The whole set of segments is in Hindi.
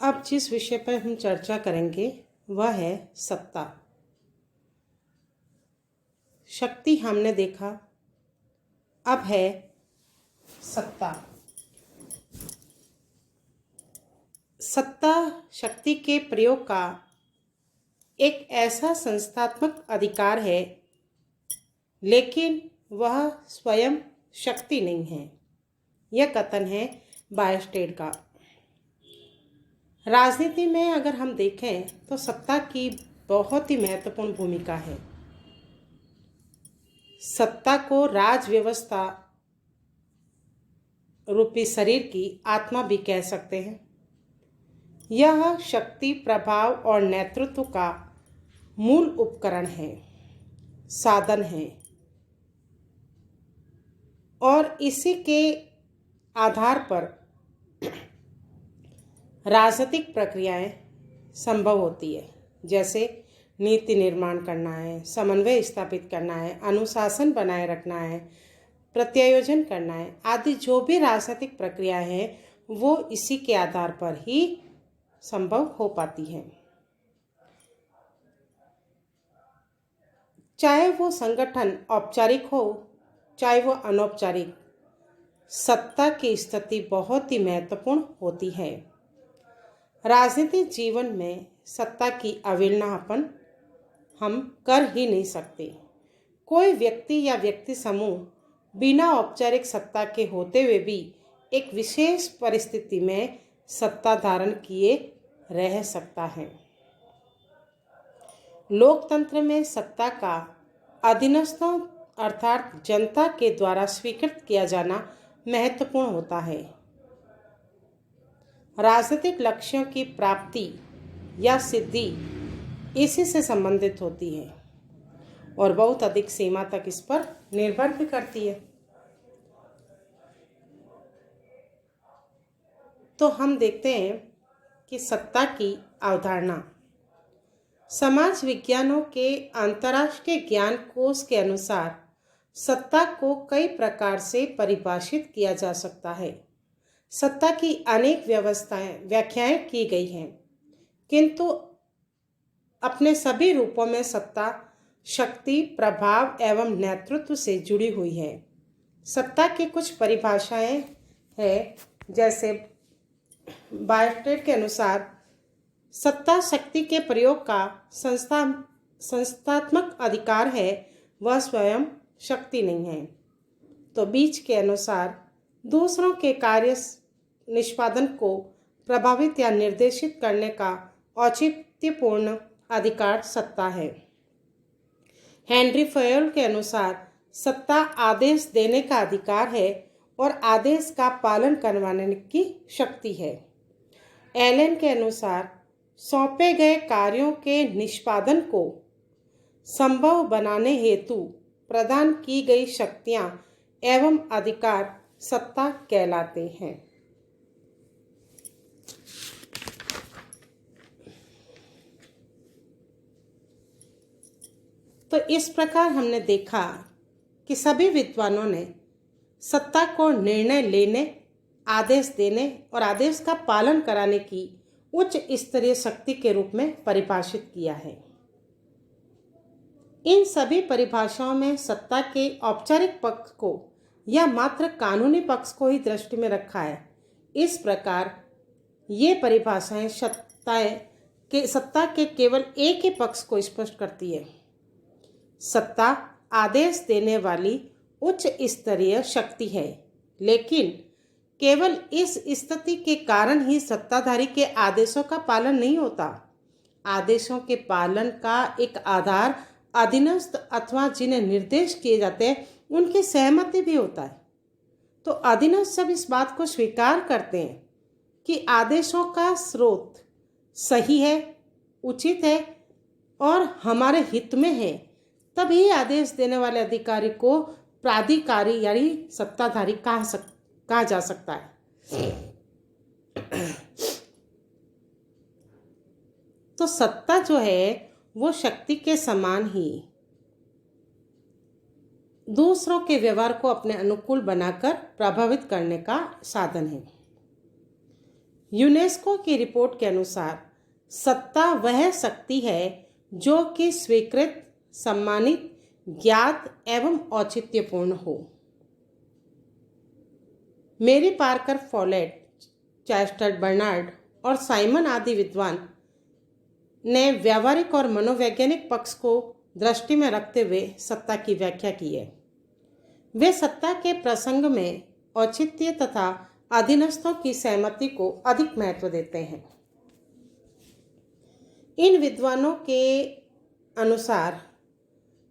अब जिस विषय पर हम चर्चा करेंगे वह है सत्ता। शक्ति हमने देखा, अब है सत्ता। सत्ता शक्ति के प्रयोग का एक ऐसा संस्थात्मक अधिकार है, लेकिन वह स्वयं शक्ति नहीं है। यह कथन है बायस्टेड का। राजनीति में अगर हम देखें तो सत्ता की बहुत ही महत्वपूर्ण भूमिका है। सत्ता को राज व्यवस्था रूपी शरीर की आत्मा भी कह सकते हैं। यह शक्ति, प्रभाव और नेतृत्व का मूल उपकरण है, साधन है, और इसी के आधार पर राजनीतिक प्रक्रियाएं संभव होती है। जैसे नीति निर्माण करना है, समन्वय स्थापित करना है, अनुशासन बनाए रखना है, प्रत्यायोजन करना है, आदि जो भी राजनीतिक प्रक्रियाएं हैं वो इसी के आधार पर ही संभव हो पाती हैं। चाहे वो संगठन औपचारिक हो, चाहे वो अनौपचारिक, सत्ता की स्थिति बहुत ही महत्वपूर्ण होती है। राजनीतिक जीवन में सत्ता की अवहेलना हम कर ही नहीं सकते। कोई व्यक्ति या व्यक्ति समूह बिना औपचारिक सत्ता के होते हुए भी एक विशेष परिस्थिति में सत्ता धारण किए रह सकता है। लोकतंत्र में सत्ता का अधीनस्थों अर्थात जनता के द्वारा स्वीकृत किया जाना महत्वपूर्ण होता है। राजनीतिक लक्ष्यों की प्राप्ति या सिद्धि इसी से संबंधित होती है और बहुत अधिक सीमा तक इस पर निर्भर भी करती है। तो हम देखते हैं कि सत्ता की अवधारणा समाज विज्ञानों के अंतर्राष्ट्रीय ज्ञान कोश के अनुसार सत्ता को कई प्रकार से परिभाषित किया जा सकता है। सत्ता की अनेक व्याख्याएं की गई हैं, किंतु अपने सभी रूपों में सत्ता शक्ति, प्रभाव एवं नेतृत्व से जुड़ी हुई है। सत्ता की कुछ परिभाषाएं हैं, जैसे बायस्टेड के अनुसार सत्ता शक्ति के प्रयोग का संस्थात्मक अधिकार है, वह स्वयं शक्ति नहीं है। तो बीच के अनुसार दूसरों के कार्य निष्पादन को प्रभावित या निर्देशित करने का औचित्यपूर्ण अधिकार सत्ता है। हेनरी फयोल के अनुसार सत्ता आदेश देने का अधिकार है और आदेश का पालन करवाने की शक्ति है। एलन के अनुसार सौंपे गए कार्यों के निष्पादन को संभव बनाने हेतु प्रदान की गई शक्तियां एवं अधिकार सत्ता कहलाते हैं। तो इस प्रकार हमने देखा कि सभी विद्वानों ने सत्ता को निर्णय लेने, आदेश देने और आदेश का पालन कराने की उच्च स्तरीय शक्ति के रूप में परिभाषित किया है। इन सभी परिभाषाओं में सत्ता के औपचारिक पक्ष को या मात्र कानूनी पक्ष को ही दृष्टि में रखा है। इस प्रकार ये परिभाषाएं सत्ता के केवल एक ही पक्ष को स्पष्ट करती है। सत्ता आदेश देने वाली उच्च स्तरीय शक्ति है, लेकिन केवल इस स्थिति के कारण ही सत्ताधारी के आदेशों का पालन नहीं होता। आदेशों के पालन का एक आधार अधीनस्थ अथवा जिन्हें निर्देश किए जाते हैं उनकी सहमति भी होता है। तो अधीनस्थ सब इस बात को स्वीकार करते हैं कि आदेशों का स्रोत सही है, उचित है और हमारे हित में है, तभी आदेश देने वाले अधिकारी को प्राधिकारी यानी सत्ताधारी कहा जा सकता है। तो सत्ता जो है वो शक्ति के समान ही दूसरों के व्यवहार को अपने अनुकूल बनाकर प्रभावित करने का साधन है। यूनेस्को की रिपोर्ट के अनुसार सत्ता वह शक्ति है जो कि स्वीकृत, सम्मानित, ज्ञात एवं औचित्यपूर्ण हो। मेरी पार्कर फॉलेट, चेस्टर बर्नार्ड और साइमन आदि विद्वान ने व्यावहारिक और मनोवैज्ञानिक पक्ष को दृष्टि में रखते हुए सत्ता की व्याख्या की है। वे सत्ता के प्रसंग में औचित्य तथा अधीनस्थों की सहमति को अधिक महत्व देते हैं। इन विद्वानों के अनुसार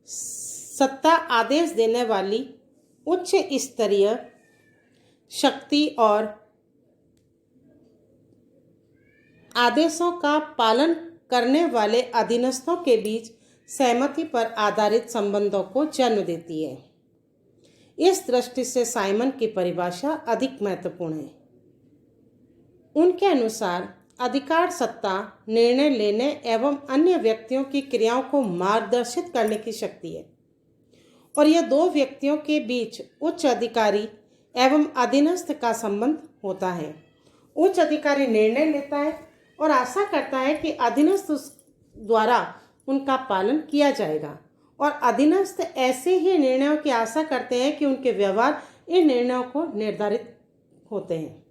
सत्ता आदेश देने वाली उच्च स्तरीय शक्ति और आदेशों का पालन करने वाले अधीनस्थों के बीच सहमति पर आधारित संबंधों को जन्म देती है। इस दृष्टि से साइमन की परिभाषा अधिक महत्वपूर्ण है। उनके अनुसार अधिकार सत्ता निर्णय लेने एवं अन्य व्यक्तियों की क्रियाओं को मार्गदर्शित करने की शक्ति है और यह दो व्यक्तियों के बीच उच्च अधिकारी एवं अधीनस्थ का संबंध होता है। उच्च अधिकारी निर्णय लेता है और आशा करता है कि अधीनस्थ द्वारा उनका पालन किया जाएगा और अधीनस्थ ऐसे ही निर्णयों की आशा करते हैं कि उनके व्यवहार इन निर्णयों को निर्धारित होते हैं।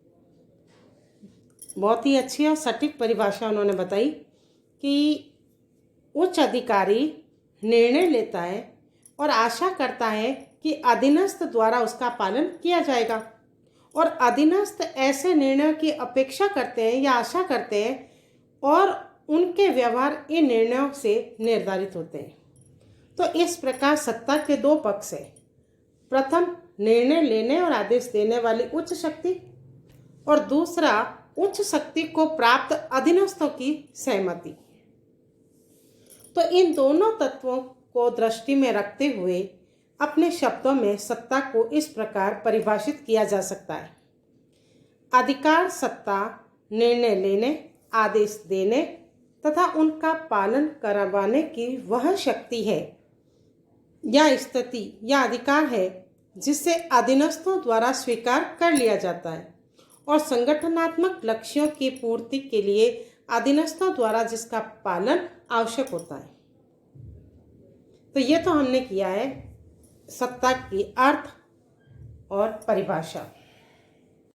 बहुत ही अच्छी और सटीक परिभाषा उन्होंने बताई कि उच्च अधिकारी निर्णय लेता है और आशा करता है कि अधीनस्थ द्वारा उसका पालन किया जाएगा और अधीनस्थ ऐसे निर्णयों की अपेक्षा करते हैं या आशा करते हैं और उनके व्यवहार इन निर्णयों से निर्धारित होते हैं। तो इस प्रकार सत्ता के दो पक्ष हैं। प्रथम, निर्णय लेने और आदेश देने वाली उच्च शक्ति और दूसरा, उच्च शक्ति को प्राप्त अधीनस्थों की सहमति। तो इन दोनों तत्वों को दृष्टि में रखते हुए अपने शब्दों में सत्ता को इस प्रकार परिभाषित किया जा सकता है। अधिकार सत्ता निर्णय लेने, आदेश देने तथा उनका पालन करवाने की वह शक्ति है या स्थिति या अधिकार है जिसे अधीनस्थों द्वारा स्वीकार कर लिया जाता है और संगठनात्मक लक्ष्यों की पूर्ति के लिए अधीनस्थों द्वारा जिसका पालन आवश्यक होता है। तो ये तो हमने किया है सत्ता की अर्थ और परिभाषा।